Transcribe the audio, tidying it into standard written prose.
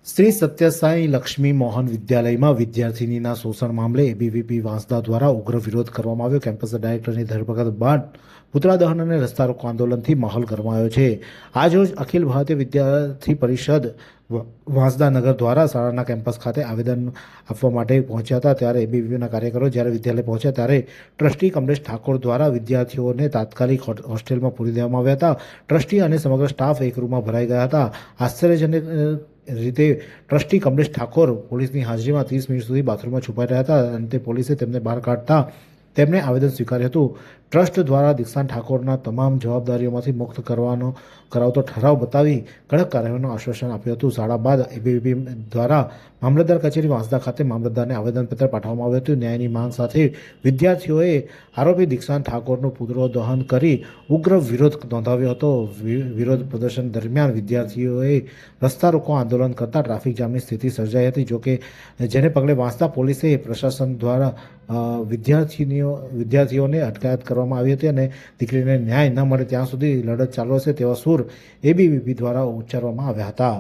શ્રી સત્યસાઈ લક્ષ્મી મોહન વિદ્યાલયમાં વિદ્યાર્થિનીના શોષણ મામલે એબીવીપી વાંસદા દ્વારા ઉગ્ર વિરોધ કરવામાં આવ્યો. કેમ્પસ ડાયરેક્ટરની ધરપકડ બાદ પુતળા દહન અને રસ્તા રોકો આંદોલનથી માહોલ ગરમાયો છે. આજરોજ અખિલ ભારતીય વિદ્યાર્થી પરિષદ વાંસદા નગર દ્વારા શાળાના કેમ્પસ ખાતે આવેદન આપવા માટે પહોંચ્યા હતા. ત્યારે એબીવીપીના કાર્યકરો જ્યારે વિદ્યાલય પહોંચ્યા ત્યારે ટ્રસ્ટી કમલેશ ઠાકોર દ્વારા વિદ્યાર્થીઓને તાત્કાલિક હોસ્ટેલમાં પૂરી દેવામાં આવ્યા હતા. ટ્રસ્ટી અને સમગ્ર સ્ટાફ એક રૂમમાં ભરાઈ ગયા હતા. આશ્ચર્યજનક રીતે ટ્રસ્ટી કમલેશ ઠાકોર પોલીસની હાજરીમાં 30 મિનિટ સુધી બાથરૂમમાં છુપાઈ રહ્યા હતા. અંતે પોલીસે તેમને બહાર કાઢતા તેમણે આવેદન સ્વીકાર્યું હતું. ટ્રસ્ટ દ્વારા દીક્ષાંત ઠાકોરના તમામ જવાબદારીઓમાંથી મુક્ત કરાવતો ઠરાવ બતાવી કડક કાર્યવાહીનું આશ્વાસન આપ્યું હતું. શાળા બાદ એબીવીપી દ્વારા મામલતદાર કચેરી વાંસદા ખાતે મામલતદારને આવેદનપત્ર પાઠવવામાં આવ્યું હતું. ન્યાયની માંગ સાથે વિદ્યાર્થીઓએ આરોપી દીક્ષાંત ઠાકોરનું પુતળો દહન કરી ઉગ્ર વિરોધ નોંધાવ્યો હતો. વિરોધ પ્રદર્શન દરમિયાન વિદ્યાર્થીઓએ રસ્તા રોકો આંદોલન કરતા ટ્રાફિક જામની સ્થિતિ સર્જાઈ હતી. જોકે જેને પગલે વાંસદા પોલીસે પ્રશાસન દ્વારા વિદ્યાર્થીઓને અટકાયત કરવામાં આવી હતી અને દીકરીને ન્યાય ન મળે ત્યાં સુધી લડત ચાલુ હશે તેવા સૂર એબીવીપી દ્વારા ઉચ્ચારવામાં આવ્યા હતા.